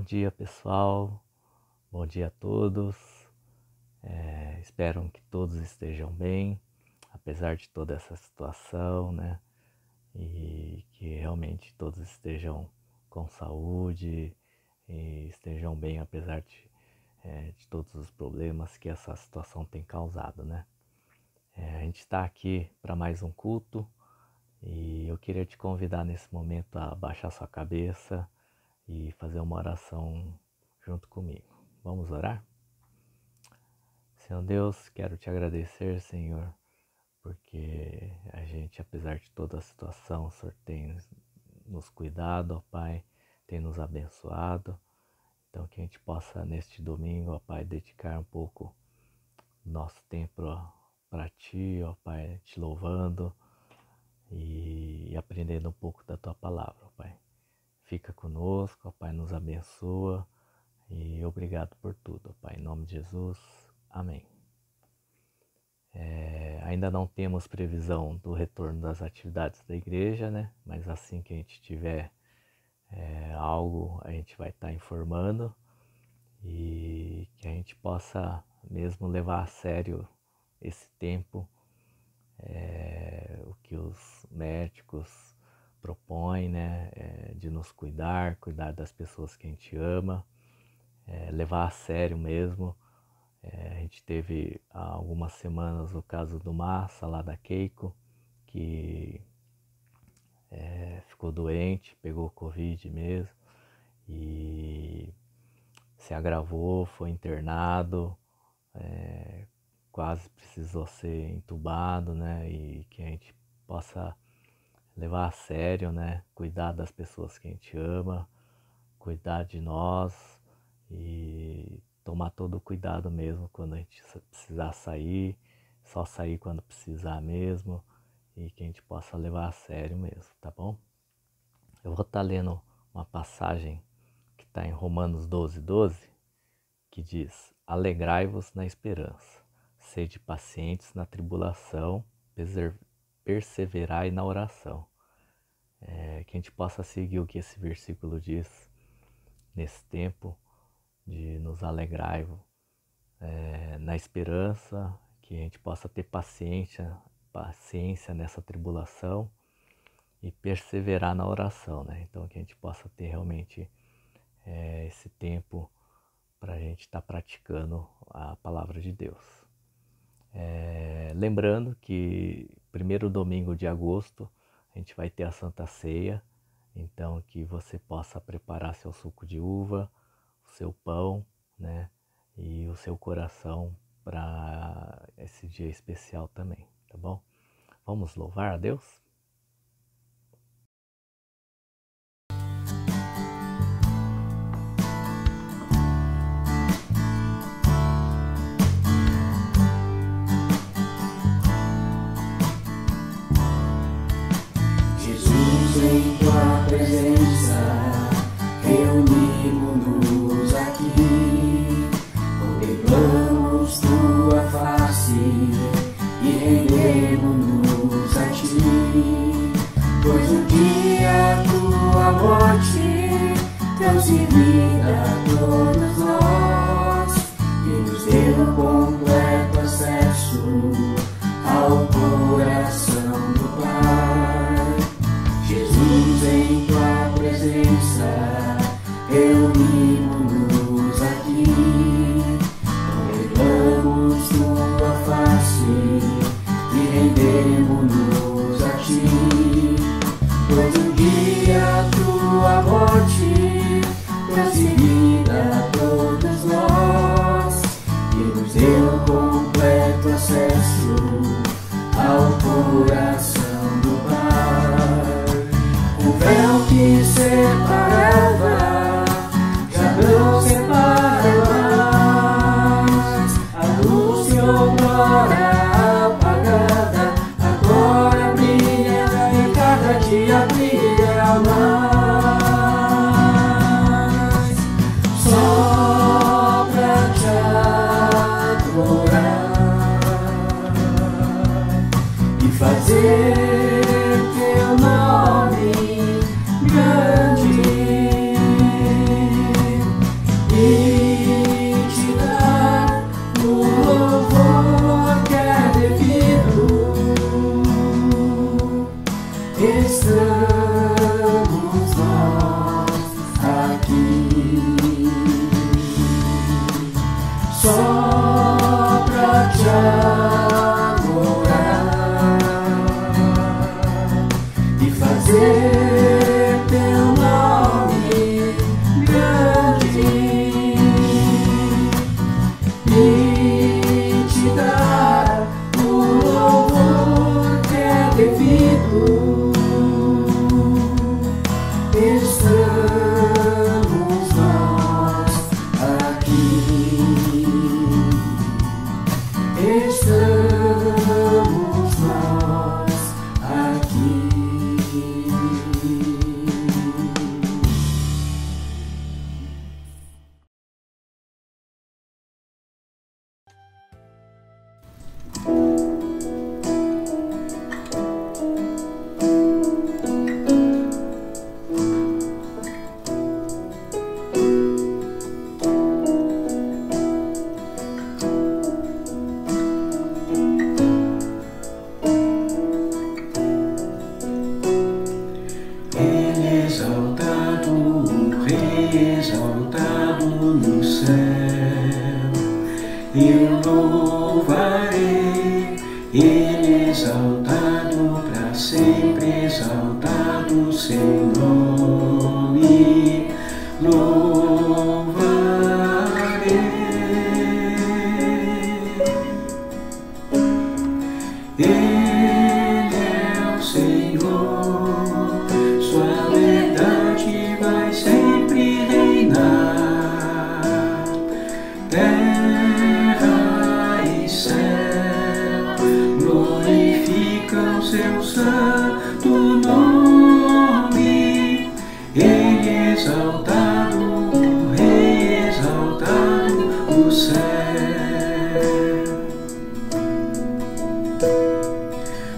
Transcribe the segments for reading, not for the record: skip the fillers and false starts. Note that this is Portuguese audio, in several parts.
dia, pessoal. Bom dia a todos. Espero que todos estejam bem, apesar de toda essa situação, né? E que realmente todos estejam com saúde e estejam bem, apesar de todos os problemas que essa situação tem causado, né? A gente está aqui para mais um culto e eu queria te convidar nesse momento a baixar sua cabeça e fazer uma oração junto comigo. Vamos orar? Senhor Deus, quero te agradecer, Senhor, porque a gente, apesar de toda a situação, o Senhor tem nos cuidado, ó Pai, tem nos abençoado. Então que a gente possa neste domingo, ó Pai, dedicar um pouco do nosso tempo para Ti, ó Pai, te louvando e aprendendo um pouco da Tua palavra, ó Pai. Fica conosco, ó Pai, nos abençoa e obrigado por tudo, ó Pai, em nome de Jesus, amém. Ainda não temos previsão do retorno das atividades da igreja, né? Mas assim que a gente tiver algo, a gente vai estar informando e que a gente possa mesmo levar a sério esse tempo, o que os médicos propõem, né? De nos cuidar das pessoas que a gente ama, levar a sério mesmo. A gente teve há algumas semanas o caso do Massa, lá da Keiko, que ficou doente, pegou Covid mesmo e se agravou, foi internado, quase precisou ser entubado, né? E que a gente possa levar a sério, né? Cuidar das pessoas que a gente ama, cuidar de nós e tomar todo o cuidado mesmo quando a gente precisar sair, só sair quando precisar mesmo e que a gente possa levar a sério mesmo, tá bom? Eu vou estar lendo uma passagem que está em Romanos 12:12, que diz: alegrai-vos na esperança, sede pacientes na tribulação, perseverai na oração. Que a gente possa seguir o que esse versículo diz nesse tempo, de nos alegrar na esperança, que a gente possa ter paciência nessa tribulação e perseverar na oração, né? Então que a gente possa ter realmente esse tempo para a gente estar praticando a palavra de Deus. Lembrando que primeiro domingo de agosto a gente vai ter a Santa Ceia, então que você possa preparar seu suco de uva, o seu pão, né, e o seu coração para esse dia especial também, tá bom? Vamos louvar a Deus? Jesus, em tua presença, reunimos-nos aqui, contemplamos tua face e rendemos-nos a ti, pois um dia tua morte trouxe vida a todos nós e nos deu completo acesso ao coração do Pai. Jesus, em tua presença, reunimos-nos aqui, contemplamos tua face e rendemos-nos a ti, pois um dia tua morte trouxe vida a Exaltado no céu, eu louvarei. Ele exaltado para sempre, exaltado seu nome, louvarei. Ele é o Senhor, sua verdade vai sempre reinar. Terra e céu glorificam seu santo nome. Ele é exaltado, o Rei exaltado no céu.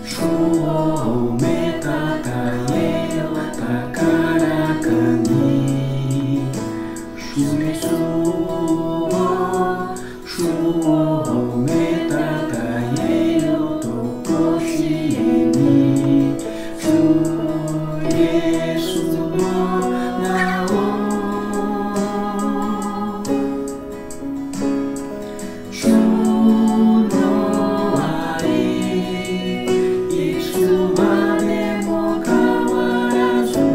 Shuome tataye takarakani, Shume Shuome tataye tokoshieni, Shuye suno nao, Shuno ai, Isumade mokawarazu,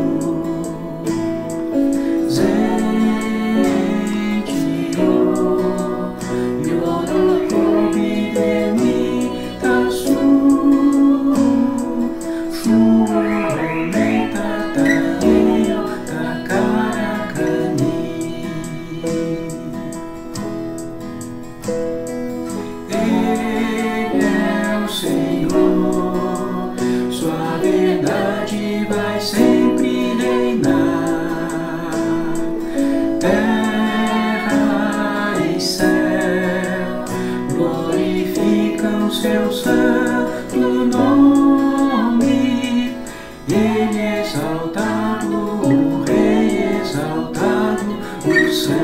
Zenchio Yorokobi demi tasu, Shuome tataye takarakani. Ele é o Senhor, sua verdade vai sempre reinar. Terra e céu glorificam seu santo nome. Ele é exaltado, o Rei exaltado no céu.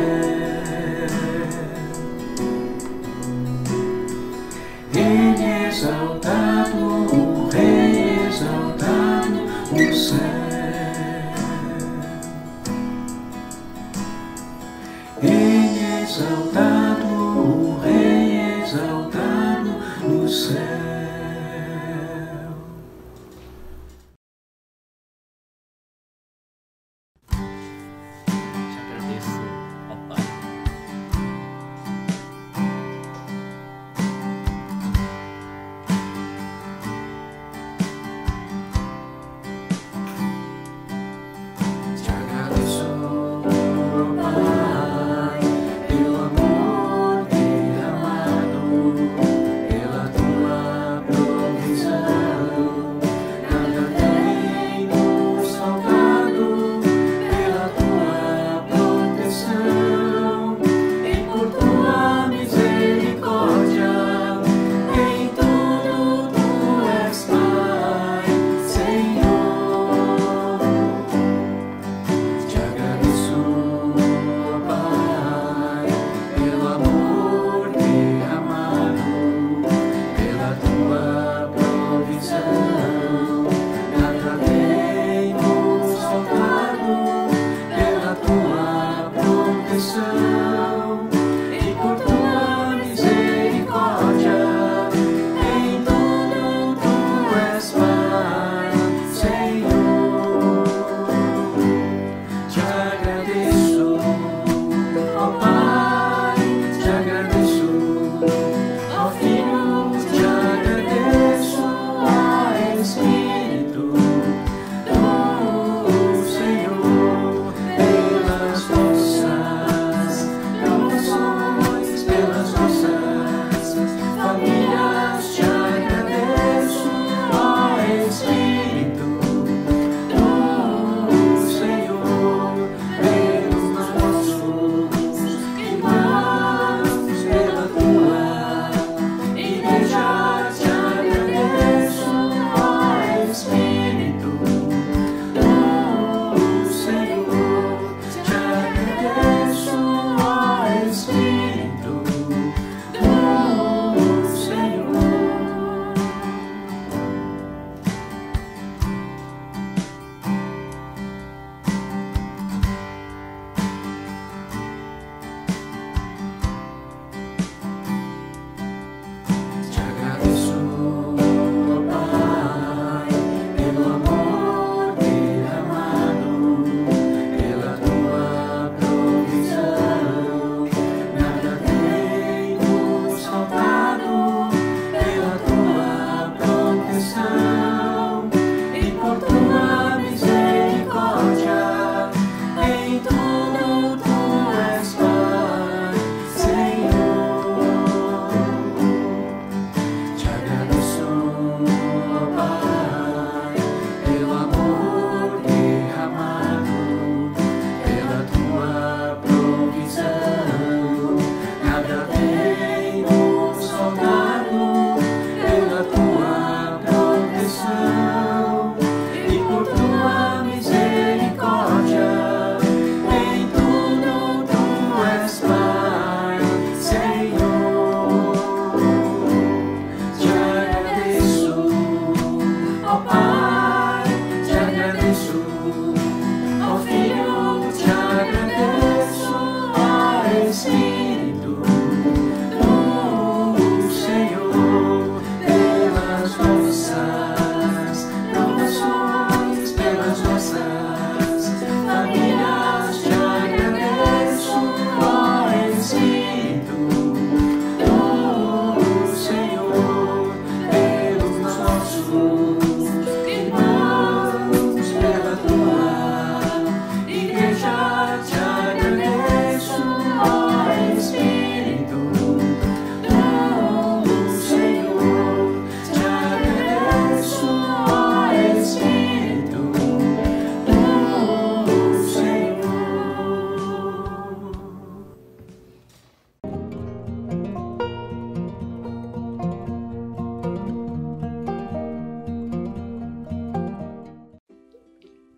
Ele é exaltado, o Rei exaltado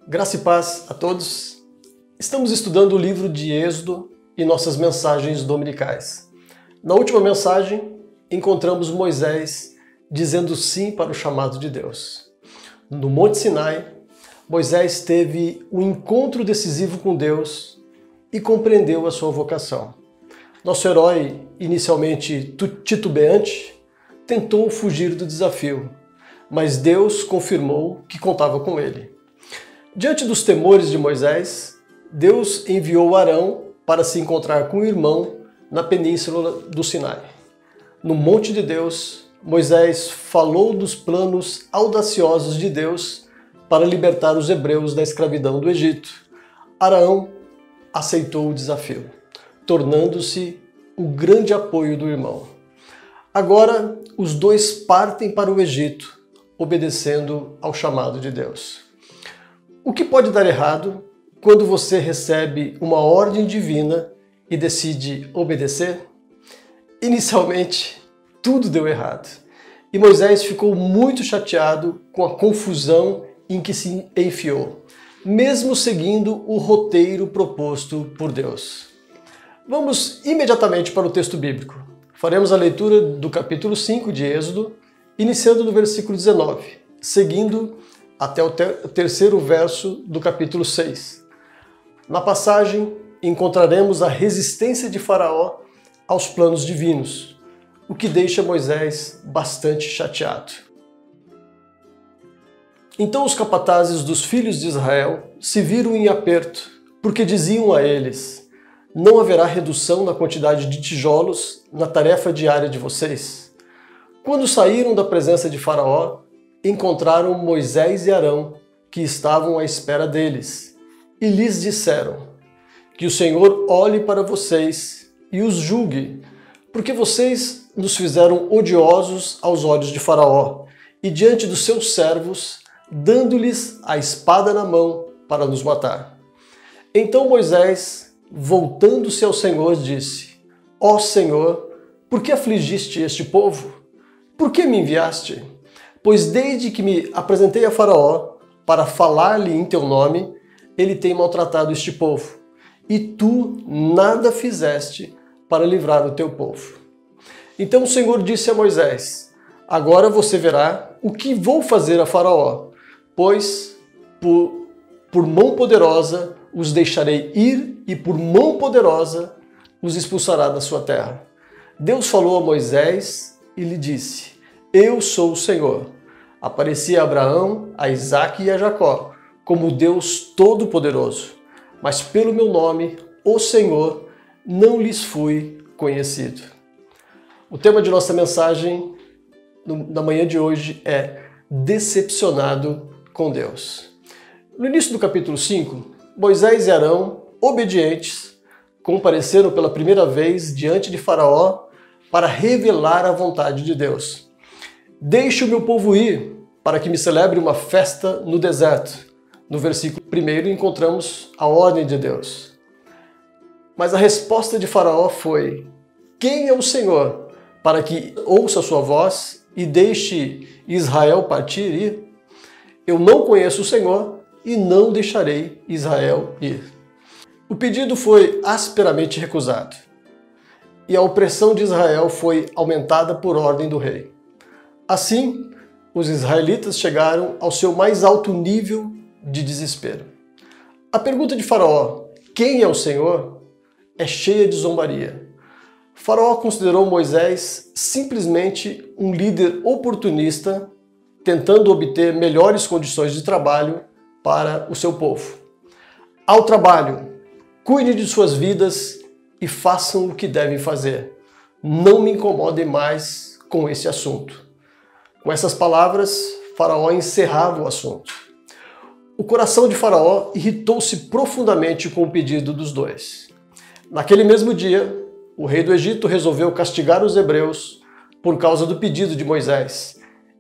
Graça e paz a todos. Estamos estudando o livro de Êxodo e nossas mensagens dominicais. Na última mensagem, encontramos Moisés dizendo sim para o chamado de Deus. No Monte Sinai, Moisés teve um encontro decisivo com Deus e compreendeu a sua vocação. Nosso herói, inicialmente titubeante, tentou fugir do desafio, mas Deus confirmou que contava com ele. Diante dos temores de Moisés, Deus enviou Arão para se encontrar com o irmão na península do Sinai. No Monte de Deus, Moisés falou dos planos audaciosos de Deus para libertar os hebreus da escravidão do Egito. Arão aceitou o desafio, tornando-se o grande apoio do irmão. Agora, os dois partem para o Egito, obedecendo ao chamado de Deus. O que pode dar errado quando você recebe uma ordem divina e decide obedecer? Inicialmente, tudo deu errado. E Moisés ficou muito chateado com a confusão em que se enfiou, mesmo seguindo o roteiro proposto por Deus. Vamos imediatamente para o texto bíblico. Faremos a leitura do capítulo 5 de Êxodo, iniciando no versículo 19, seguindo até o terceiro verso do capítulo 6. Na passagem, encontraremos a resistência de Faraó aos planos divinos, o que deixa Moisés bastante chateado. Então os capatazes dos filhos de Israel se viram em aperto, porque diziam a eles: não haverá redução na quantidade de tijolos na tarefa diária de vocês. Quando saíram da presença de Faraó, encontraram Moisés e Arão, que estavam à espera deles, e lhes disseram: que o Senhor olhe para vocês e os julgue, porque vocês nos fizeram odiosos aos olhos de Faraó e diante dos seus servos, dando-lhes a espada na mão para nos matar. Então Moisés, voltando-se ao Senhor, disse: ó Senhor, por que afligiste este povo? Por que me enviaste? Pois desde que me apresentei a Faraó para falar-lhe em teu nome, ele tem maltratado este povo, e tu nada fizeste para livrar o teu povo. Então o Senhor disse a Moisés: agora você verá o que vou fazer a Faraó, pois por mão poderosa os deixarei ir e por mão poderosa os expulsará da sua terra. Deus falou a Moisés e lhe disse: eu sou o Senhor. Apareci a Abraão, a Isaque e a Jacó como Deus Todo-Poderoso, mas pelo meu nome, o Senhor, não lhes fui conhecido. O tema de nossa mensagem na manhã de hoje é decepcionado com Deus. No início do capítulo 5, Moisés e Arão, obedientes, compareceram pela primeira vez diante de Faraó para revelar a vontade de Deus. Deixe o meu povo ir, para que me celebre uma festa no deserto. No versículo 1 encontramos a ordem de Deus. Mas a resposta de Faraó foi: quem é o Senhor, para que ouça a sua voz e deixe Israel partir e ir? Eu não conheço o Senhor e não deixarei Israel ir. O pedido foi asperamente recusado, e a opressão de Israel foi aumentada por ordem do rei. Assim, os israelitas chegaram ao seu mais alto nível de desespero. A pergunta de Faraó, quem é o Senhor, é cheia de zombaria. Faraó considerou Moisés simplesmente um líder oportunista, tentando obter melhores condições de trabalho para o seu povo. Ao trabalho, cuide de suas vidas e façam o que devem fazer. Não me incomodem mais com esse assunto. Com essas palavras, Faraó encerrava o assunto. O coração de Faraó irritou-se profundamente com o pedido dos dois. Naquele mesmo dia, o rei do Egito resolveu castigar os hebreus por causa do pedido de Moisés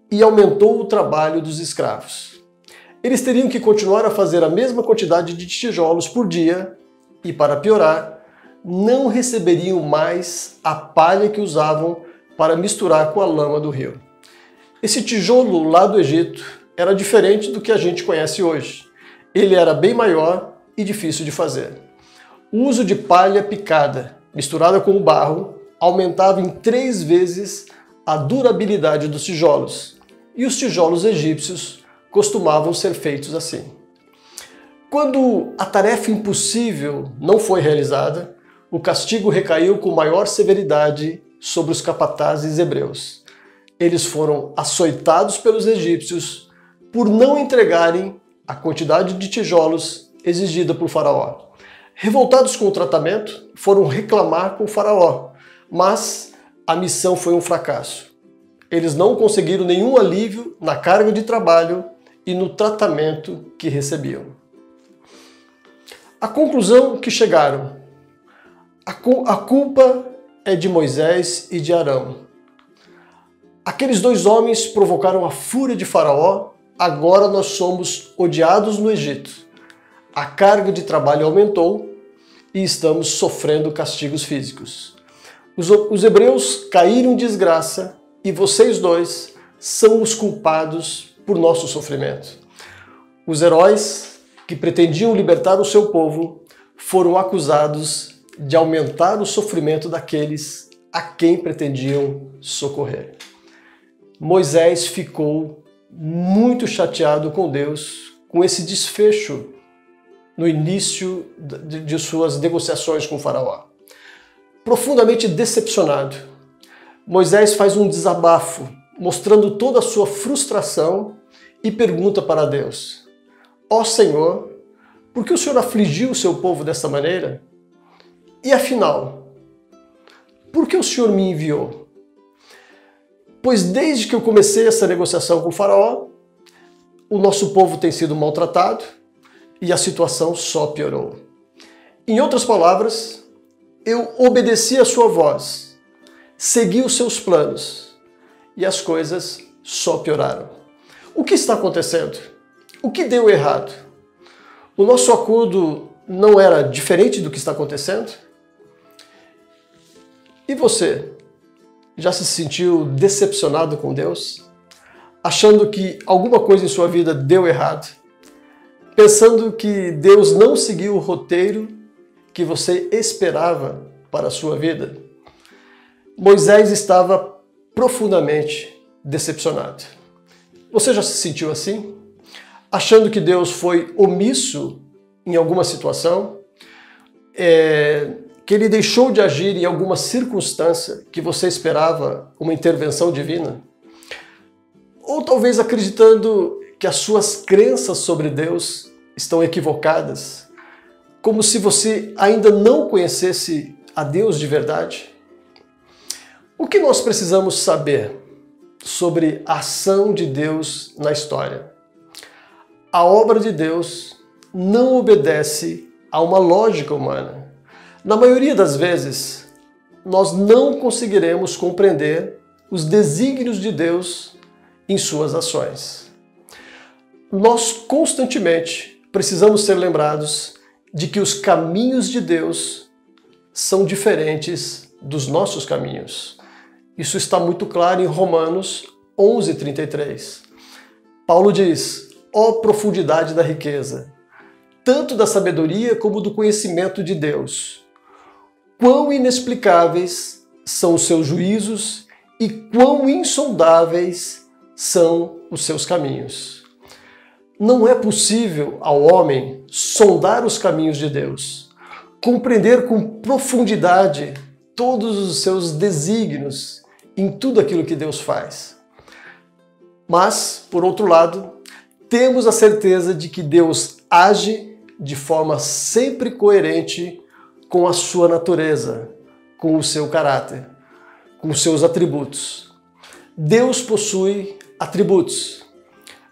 e aumentou o trabalho dos escravos. Eles teriam que continuar a fazer a mesma quantidade de tijolos por dia e, para piorar, não receberiam mais a palha que usavam para misturar com a lama do rio. Esse tijolo lá do Egito era diferente do que a gente conhece hoje. ele era bem maior e difícil de fazer. O uso de palha picada, misturada com o barro, aumentava em 3 vezes a durabilidade dos tijolos, e os tijolos egípcios costumavam ser feitos assim. Quando a tarefa impossível não foi realizada, o castigo recaiu com maior severidade sobre os capatazes hebreus. Eles foram açoitados pelos egípcios por não entregarem a quantidade de tijolos exigida por Faraó. Revoltados com o tratamento, foram reclamar com o Faraó, mas a missão foi um fracasso. Eles não conseguiram nenhum alívio na carga de trabalho e no tratamento que recebiam. A conclusão que chegaram: a culpa é de Moisés e de Arão. Aqueles 2 homens provocaram a fúria de Faraó, agora nós somos odiados no Egito. A carga de trabalho aumentou e estamos sofrendo castigos físicos. Os hebreus caíram em desgraça e vocês 2 são os culpados por nosso sofrimento. Os heróis que pretendiam libertar o seu povo foram acusados de aumentar o sofrimento daqueles a quem pretendiam socorrer. Moisés ficou muito chateado com Deus com esse desfecho no início de suas negociações com o Faraó. Profundamente decepcionado, Moisés faz um desabafo, mostrando toda a sua frustração e pergunta para Deus: ó Senhor, por que o Senhor afligiu o seu povo dessa maneira? E afinal, por que o Senhor me enviou? Pois desde que eu comecei essa negociação com o Faraó, o nosso povo tem sido maltratado e a situação só piorou. Em outras palavras, eu obedeci a sua voz, segui os seus planos e as coisas só pioraram. O que está acontecendo? O que deu errado? O nosso acordo não era diferente do que está acontecendo? E você? Já se sentiu decepcionado com Deus? Achando que alguma coisa em sua vida deu errado? Pensando que Deus não seguiu o roteiro que você esperava para a sua vida? Moisés estava profundamente decepcionado. Você já se sentiu assim? Achando que Deus foi omisso em alguma situação? Que ele deixou de agir em alguma circunstância que você esperava uma intervenção divina? Ou talvez acreditando que as suas crenças sobre Deus estão equivocadas, como se você ainda não conhecesse a Deus de verdade? O que nós precisamos saber sobre a ação de Deus na história? A obra de Deus não obedece a uma lógica humana. Na maioria das vezes, nós não conseguiremos compreender os desígnios de Deus em suas ações. Nós constantemente precisamos ser lembrados de que os caminhos de Deus são diferentes dos nossos caminhos. Isso está muito claro em Romanos 11:33. Paulo diz: ó profundidade da riqueza, tanto da sabedoria como do conhecimento de Deus! Quão inexplicáveis são os seus juízos e quão insondáveis são os seus caminhos. Não é possível ao homem sondar os caminhos de Deus, compreender com profundidade todos os seus desígnios em tudo aquilo que Deus faz. Mas, por outro lado, temos a certeza de que Deus age de forma sempre coerente com a sua natureza, com o seu caráter, com os seus atributos. Deus possui atributos,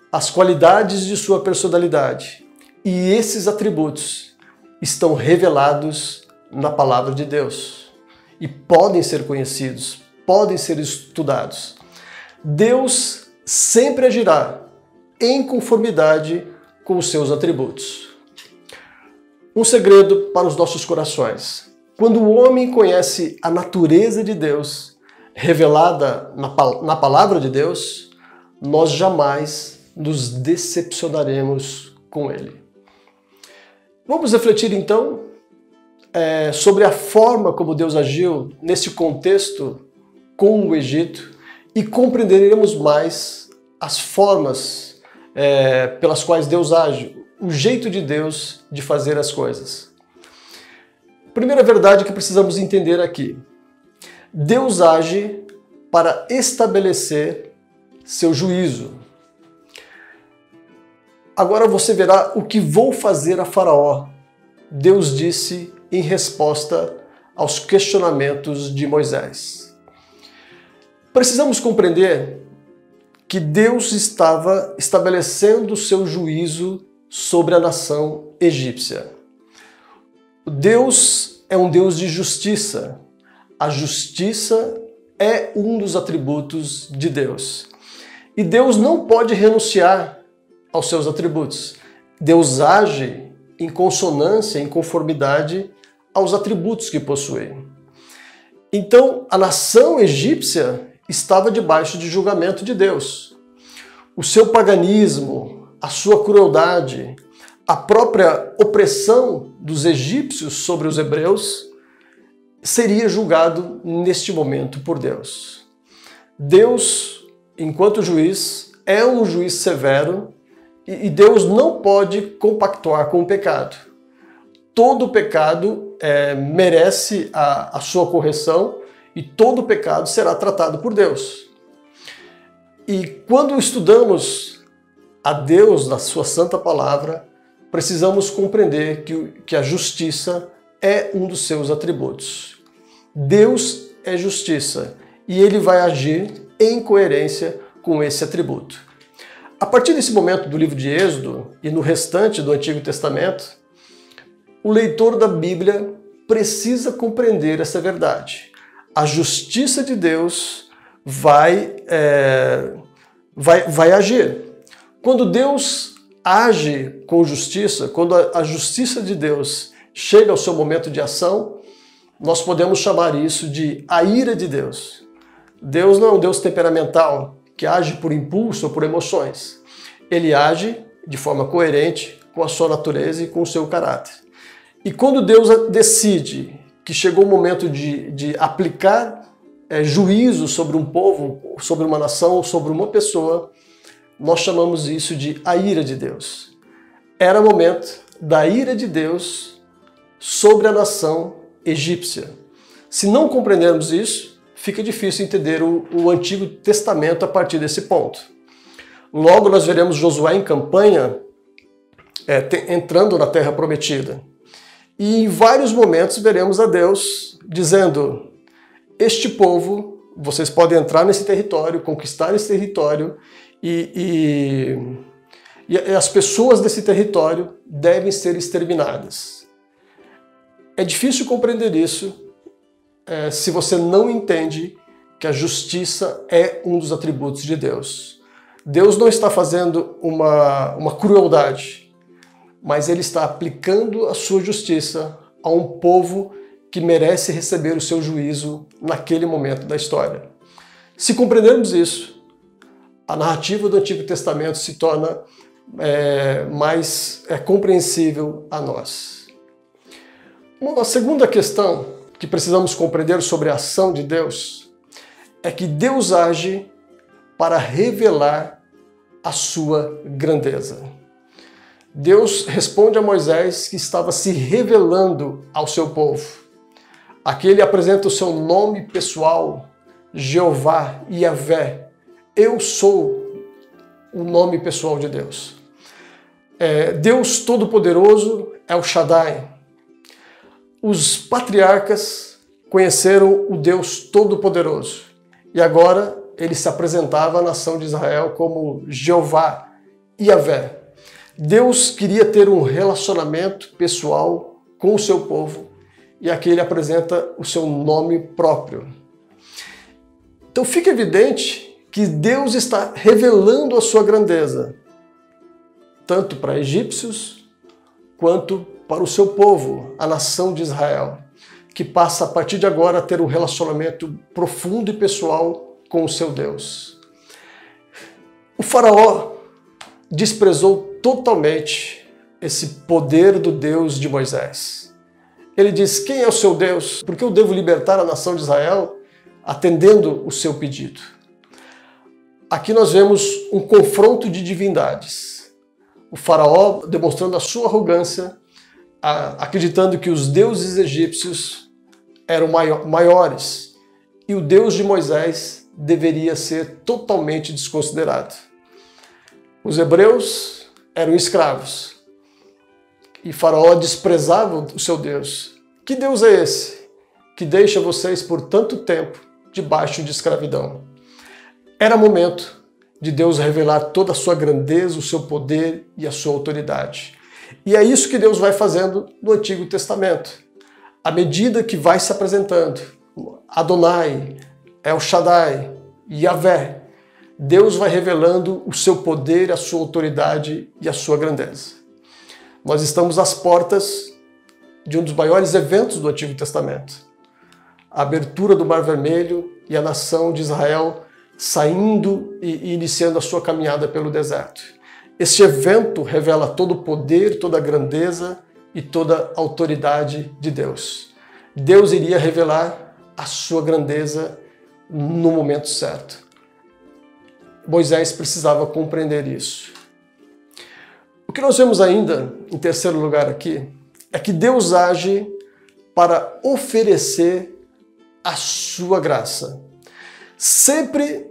as qualidades de sua personalidade, e esses atributos estão revelados na palavra de Deus e podem ser conhecidos, podem ser estudados. Deus sempre agirá em conformidade com os seus atributos. Um segredo para os nossos corações. Quando o homem conhece a natureza de Deus, revelada na palavra de Deus, nós jamais nos decepcionaremos com ele. Vamos refletir então sobre a forma como Deus agiu nesse contexto com o Egito e compreenderemos mais as formas pelas quais Deus age, o jeito de Deus de fazer as coisas. Primeira verdade que precisamos entender aqui: Deus age para estabelecer seu juízo. Agora você verá o que vou fazer a Faraó, Deus disse em resposta aos questionamentos de Moisés. Precisamos compreender que Deus estava estabelecendo seu juízo sobre a nação egípcia. Deus é um Deus de justiça. A justiça é um dos atributos de Deus. E Deus não pode renunciar aos seus atributos. Deus age em consonância, em conformidade aos atributos que possui. Então, a nação egípcia estava debaixo de julgamento de Deus. O seu paganismo, a sua crueldade, a própria opressão dos egípcios sobre os hebreus seria julgado neste momento por Deus. Deus, enquanto juiz, é um juiz severo e Deus não pode compactuar com o pecado. Todo pecado merece a sua correção e todo pecado será tratado por Deus. E quando estudamos a Deus na sua santa palavra, precisamos compreender que a justiça é um dos seus atributos. Deus é justiça e ele vai agir em coerência com esse atributo. A partir desse momento do livro de Êxodo e no restante do Antigo Testamento, o leitor da Bíblia precisa compreender essa verdade. A justiça de Deus vai agir. Quando Deus age com justiça, quando a justiça de Deus chega ao seu momento de ação, nós podemos chamar isso de a ira de Deus. Deus não é um Deus temperamental, que age por impulso ou por emoções. Ele age de forma coerente com a sua natureza e com o seu caráter. E quando Deus decide que chegou o momento de aplicar juízo sobre um povo, sobre uma nação, sobre uma pessoa, nós chamamos isso de a ira de Deus. Era o momento da ira de Deus sobre a nação egípcia. Se não compreendermos isso, fica difícil entender o Antigo Testamento a partir desse ponto. Logo nós veremos Josué em campanha entrando na Terra Prometida. E em vários momentos veremos a Deus dizendo: este povo, vocês podem entrar nesse território, conquistar esse território e as pessoas desse território devem ser exterminadas. É difícil compreender isso se você não entende que a justiça é um dos atributos de Deus. Deus não está fazendo uma crueldade, mas Ele está aplicando a sua justiça a um povo que merece receber o seu juízo naquele momento da história. Se compreendermos isso, a narrativa do Antigo Testamento se torna mais compreensível a nós. Uma segunda questão que precisamos compreender sobre a ação de Deus é que Deus age para revelar a sua grandeza. Deus responde a Moisés que estava se revelando ao seu povo. Aqui ele apresenta o seu nome pessoal, Jeová, Yahvé. Eu sou o nome pessoal de Deus. Deus Todo-Poderoso é o Shaddai. Os patriarcas conheceram o Deus Todo-Poderoso e agora ele se apresentava à nação de Israel como Jeová, Yahvé. Deus queria ter um relacionamento pessoal com o seu povo e aqui ele apresenta o seu nome próprio. Então fica evidente que Deus está revelando a sua grandeza, tanto para egípcios quanto para o seu povo, a nação de Israel, que passa a partir de agora a ter um relacionamento profundo e pessoal com o seu Deus. O faraó desprezou totalmente esse poder do Deus de Moisés. Ele diz: quem é o seu Deus? Por que eu devo libertar a nação de Israel atendendo o seu pedido? Aqui nós vemos um confronto de divindades. O faraó demonstrando a sua arrogância, acreditando que os deuses egípcios eram maiores e o Deus de Moisés deveria ser totalmente desconsiderado. Os hebreus eram escravos e Faraó desprezava o seu Deus. Que Deus é esse que deixa vocês por tanto tempo debaixo de escravidão? Era momento de Deus revelar toda a sua grandeza, o seu poder e a sua autoridade. E é isso que Deus vai fazendo no Antigo Testamento. À medida que vai se apresentando, Adonai, El Shaddai, Yahvé, Deus vai revelando o seu poder, a sua autoridade e a sua grandeza. Nós estamos às portas de um dos maiores eventos do Antigo Testamento. A abertura do Mar Vermelho e a nação de Israel saindo e iniciando a sua caminhada pelo deserto. Este evento revela todo o poder, toda a grandeza e toda a autoridade de Deus. Deus iria revelar a sua grandeza no momento certo. Moisés precisava compreender isso. O que nós vemos ainda, em terceiro lugar aqui, é que Deus age para oferecer a sua graça. Sempre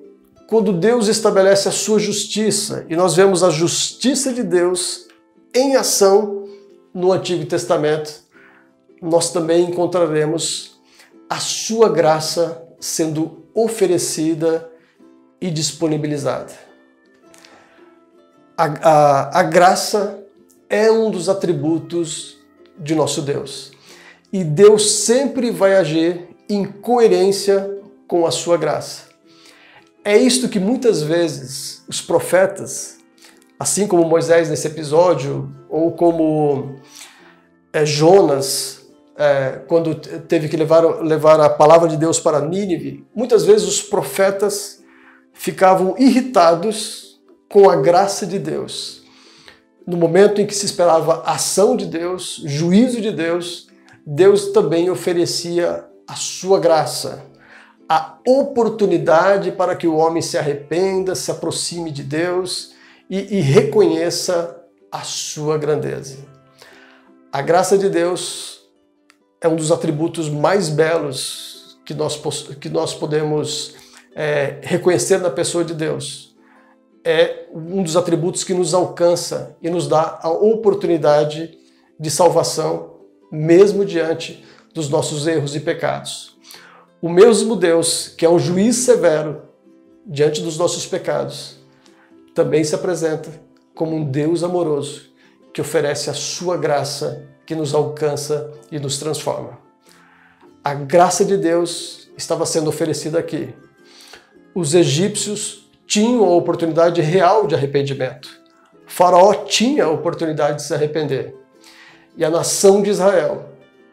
quando Deus estabelece a sua justiça, e nós vemos a justiça de Deus em ação no Antigo Testamento, nós também encontraremos a sua graça sendo oferecida e disponibilizada. A graça é um dos atributos de nosso Deus. E Deus sempre vai agir em coerência com a sua graça. É isto que muitas vezes os profetas, assim como Moisés nesse episódio, ou como Jonas, quando teve que levar a palavra de Deus para Nínive, muitas vezes os profetas ficavam irritados com a graça de Deus. No momento em que se esperava a ação de Deus, juízo de Deus, Deus também oferecia a sua graça, a oportunidade para que o homem se arrependa, se aproxime de Deus e reconheça a sua grandeza. A graça de Deus é um dos atributos mais belos que nós podemos reconhecer na pessoa de Deus. É um dos atributos que nos alcança e nos dá a oportunidade de salvação, mesmo diante dos nossos erros e pecados. O mesmo Deus, que é um juiz severo diante dos nossos pecados, também se apresenta como um Deus amoroso que oferece a sua graça, que nos alcança e nos transforma. A graça de Deus estava sendo oferecida aqui. Os egípcios tinham a oportunidade real de arrependimento. O faraó tinha a oportunidade de se arrepender. E a nação de Israel,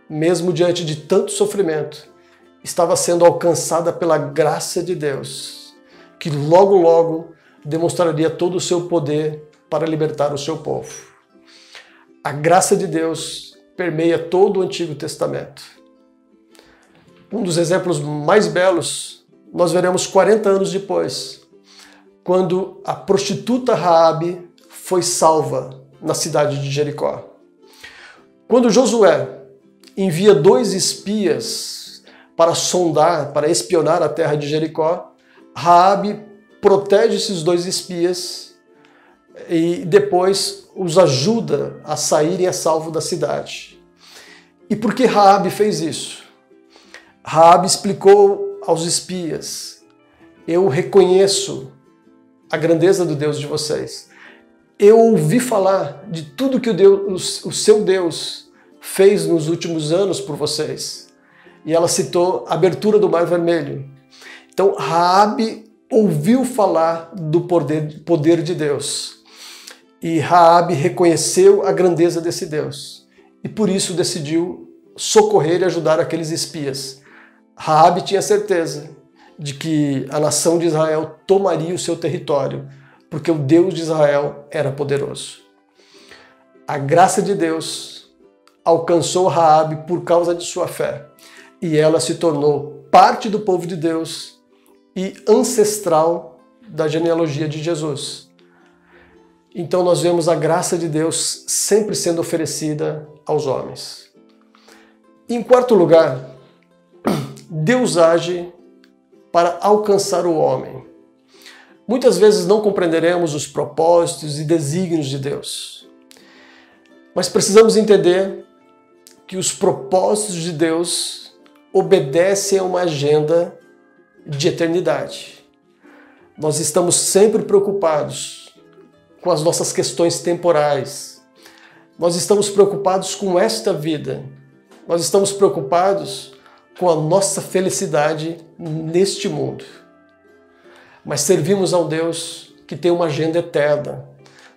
mesmo diante de tanto sofrimento, estava sendo alcançada pela graça de Deus, que logo, logo demonstraria todo o seu poder para libertar o seu povo. A graça de Deus permeia todo o Antigo Testamento. Um dos exemplos mais belos nós veremos 40 anos depois, quando a prostituta Raabe foi salva na cidade de Jericó. Quando Josué envia 2 espias para sondar, para espionar a terra de Jericó, Raabe protege esses 2 espias e depois os ajuda a saírem a salvo da cidade. E por que Raabe fez isso? Raabe explicou aos espias: eu reconheço a grandeza do Deus de vocês. Eu ouvi falar de tudo que o seu Deus fez nos últimos anos por vocês. E ela citou a abertura do Mar Vermelho. Então, Raabe ouviu falar do poder de Deus. E Raabe reconheceu a grandeza desse Deus. E por isso decidiu socorrer e ajudar aqueles espias. Raabe tinha certeza de que a nação de Israel tomaria o seu território, porque o Deus de Israel era poderoso. A graça de Deus alcançou Raabe por causa de sua fé, e ela se tornou parte do povo de Deus e ancestral da genealogia de Jesus. Então nós vemos a graça de Deus sempre sendo oferecida aos homens. Em quarto lugar, Deus age para alcançar o homem. Muitas vezes não compreenderemos os propósitos e desígnios de Deus, mas precisamos entender que os propósitos de Deus obedecem a uma agenda de eternidade. Nós estamos sempre preocupados com as nossas questões temporais. Nós estamos preocupados com esta vida. Nós estamos preocupados com a nossa felicidade neste mundo. Mas servimos a um Deus que tem uma agenda eterna.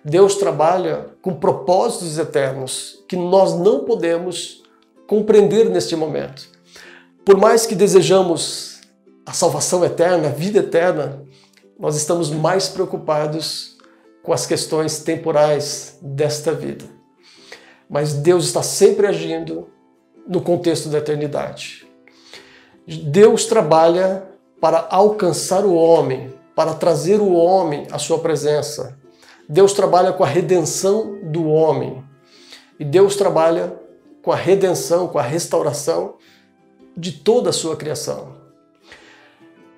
Deus trabalha com propósitos eternos que nós não podemos compreender neste momento. Por mais que desejamos a salvação eterna, a vida eterna, nós estamos mais preocupados com as questões temporais desta vida. Mas Deus está sempre agindo no contexto da eternidade. Deus trabalha para alcançar o homem, para trazer o homem à sua presença. Deus trabalha com a redenção do homem. E Deus trabalha com a redenção, com a restauração de toda a sua criação.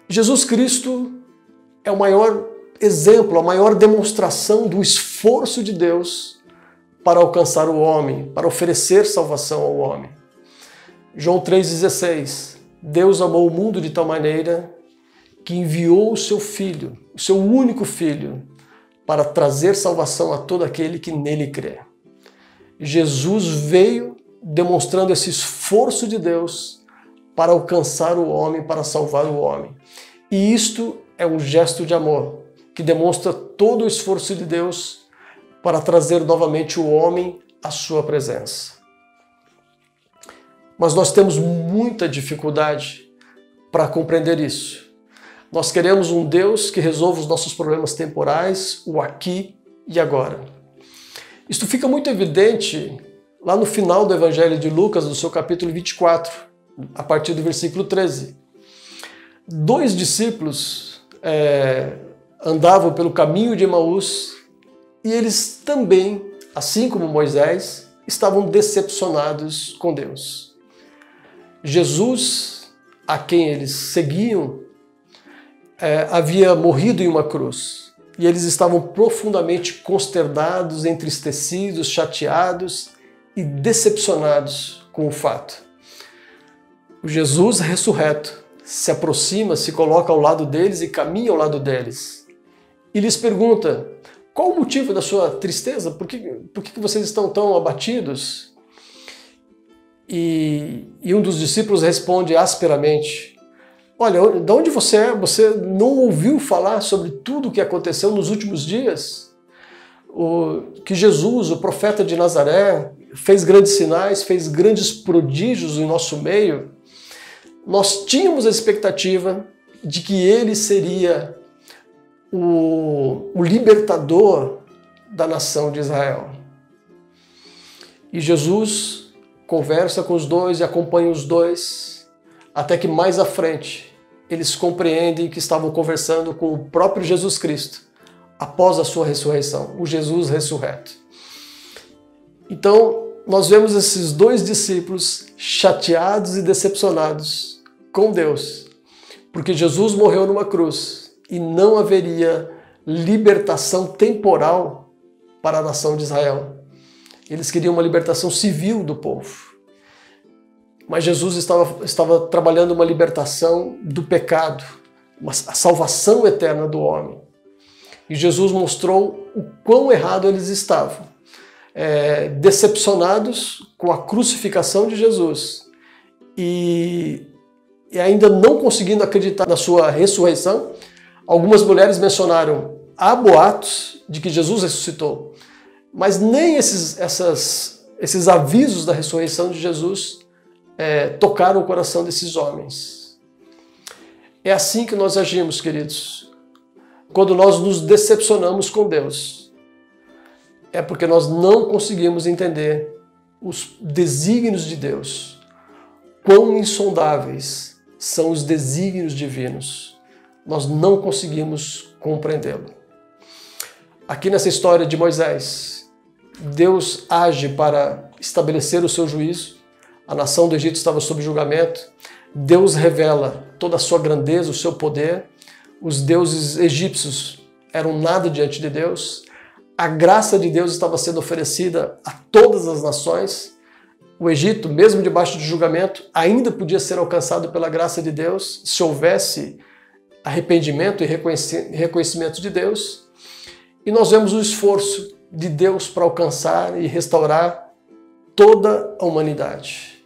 Jesus Cristo é o maior exemplo, a maior demonstração do esforço de Deus para alcançar o homem, para oferecer salvação ao homem. João 3,16: Deus amou o mundo de tal maneira que enviou o seu Filho, o seu único Filho, para trazer salvação a todo aquele que nele crê. Jesus veio demonstrando esse esforço de Deus para alcançar o homem, para salvar o homem. E isto é um gesto de amor que demonstra todo o esforço de Deus para trazer novamente o homem à sua presença. Mas nós temos muita dificuldade para compreender isso. Nós queremos um Deus que resolva os nossos problemas temporais, o aqui e agora. Isto fica muito evidente lá no final do Evangelho de Lucas, no seu capítulo 24, a partir do versículo 13. 2 discípulos andavam pelo caminho de Emaús e eles também, assim como Moisés, estavam decepcionados com Deus. Jesus, a quem eles seguiam, havia morrido em uma cruz e eles estavam profundamente consternados, entristecidos, chateados e decepcionados com o fato. O Jesus ressurreto se aproxima, se coloca ao lado deles e caminha ao lado deles e lhes pergunta: qual o motivo da sua tristeza? Por que vocês estão tão abatidos? E um dos discípulos responde asperamente: olha, de onde você é? Você não ouviu falar sobre tudo o que aconteceu nos últimos dias? Que Jesus, o profeta de Nazaré, fez grandes sinais, fez grandes prodígios em nosso meio. Nós tínhamos a expectativa de que ele seria o libertador da nação de Israel. E Jesus conversa com os dois e acompanha os dois, até que mais à frente eles compreendem que estavam conversando com o próprio Jesus Cristo, após a sua ressurreição, o Jesus ressurreto. Então, nós vemos esses 2 discípulos chateados e decepcionados com Deus, porque Jesus morreu numa cruz e não haveria libertação temporal para a nação de Israel. Eles queriam uma libertação civil do povo. Mas Jesus estava trabalhando uma libertação do pecado, a salvação eterna do homem. E Jesus mostrou o quão errado eles estavam. Decepcionados com a crucificação de Jesus e ainda não conseguindo acreditar na sua ressurreição. Algumas mulheres mencionaram: há boatos de que Jesus ressuscitou, mas nem esses avisos da ressurreição de Jesus tocaram o coração desses homens. É assim que nós agimos, queridos, quando nós nos decepcionamos com Deus. é porque nós não conseguimos entender os desígnios de Deus. Quão insondáveis são os desígnios divinos. Nós não conseguimos compreendê-lo. Aqui nessa história de Moisés, Deus age para estabelecer o seu juízo. A nação do Egito estava sob julgamento. Deus revela toda a sua grandeza, o seu poder. Os deuses egípcios eram nada diante de Deus. A graça de Deus estava sendo oferecida a todas as nações. O Egito, mesmo debaixo de julgamento, ainda podia ser alcançado pela graça de Deus se houvesse arrependimento e reconhecimento de Deus. E nós vemos o esforço de Deus para alcançar e restaurar toda a humanidade.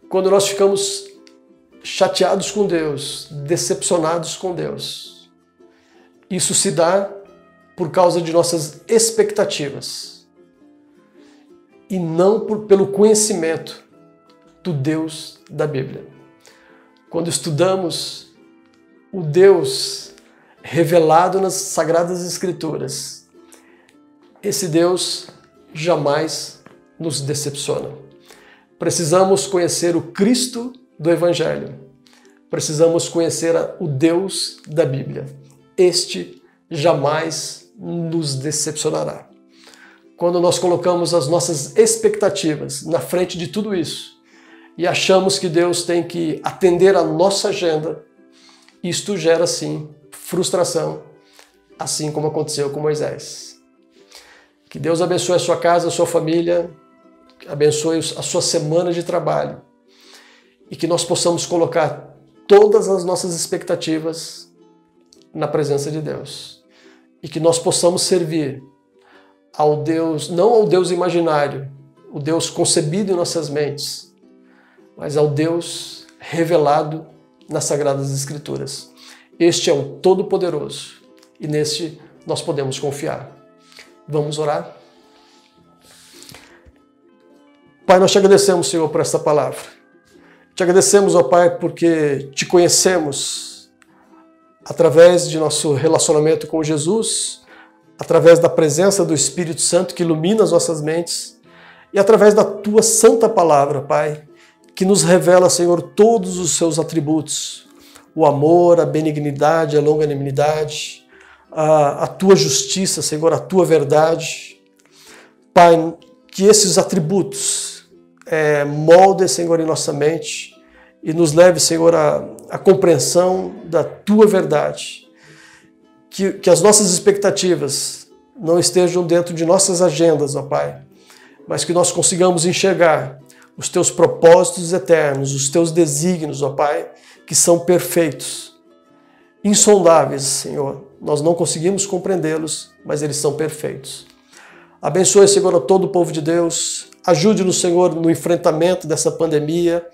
Quando nós ficamos chateados com Deus, decepcionados com Deus, isso se dá por causa de nossas expectativas e não pelo conhecimento do Deus da Bíblia. Quando estudamos o Deus revelado nas Sagradas Escrituras, esse Deus jamais nos decepciona. Precisamos conhecer o Cristo do Evangelho. Precisamos conhecer o Deus da Bíblia. Este jamais nos decepcionará. Quando nós colocamos as nossas expectativas na frente de tudo isso e achamos que Deus tem que atender a nossa agenda, isto gera, sim, frustração, assim como aconteceu com Moisés. Que Deus abençoe a sua casa, a sua família, abençoe a sua semana de trabalho e que nós possamos colocar todas as nossas expectativas na presença de Deus e que nós possamos servir ao Deus, não ao Deus imaginário, o Deus concebido em nossas mentes, mas ao Deus revelado nas Sagradas Escrituras. Este é o Todo-Poderoso e neste nós podemos confiar. Vamos orar? Pai, nós te agradecemos, Senhor, por esta palavra. Te agradecemos, ó Pai, porque te conhecemos através de nosso relacionamento com Jesus, através da presença do Espírito Santo que ilumina as nossas mentes e através da tua santa palavra, Pai, que nos revela, Senhor, todos os seus atributos, o amor, a benignidade, a longanimidade, a tua justiça, Senhor, a tua verdade. Pai, que esses atributos moldem, Senhor, em nossa mente e nos leve, Senhor, à compreensão da tua verdade. Que as nossas expectativas não estejam dentro de nossas agendas, ó Pai, mas que nós consigamos enxergar os teus propósitos eternos, os teus desígnios, ó Pai, que são perfeitos, insondáveis, Senhor. Nós não conseguimos compreendê-los, mas eles são perfeitos. Abençoe, Senhor, a todo o povo de Deus. Ajude-nos, Senhor, no enfrentamento dessa pandemia.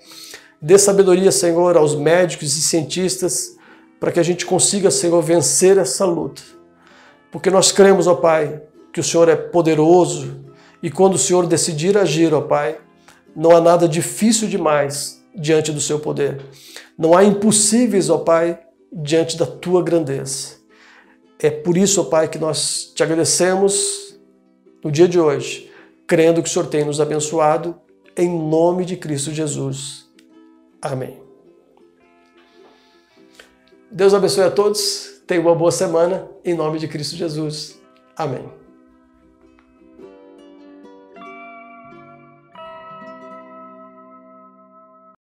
Dê sabedoria, Senhor, aos médicos e cientistas para que a gente consiga, Senhor, vencer essa luta. Porque nós cremos, ó Pai, que o Senhor é poderoso e quando o Senhor decidir agir, ó Pai, não há nada difícil demais diante do seu poder. Não há impossíveis, ó Pai, diante da tua grandeza. É por isso, ó Pai, que nós te agradecemos no dia de hoje, crendo que o Senhor tem nos abençoado, em nome de Cristo Jesus. Amém. Deus abençoe a todos, tenha uma boa semana, em nome de Cristo Jesus. Amém.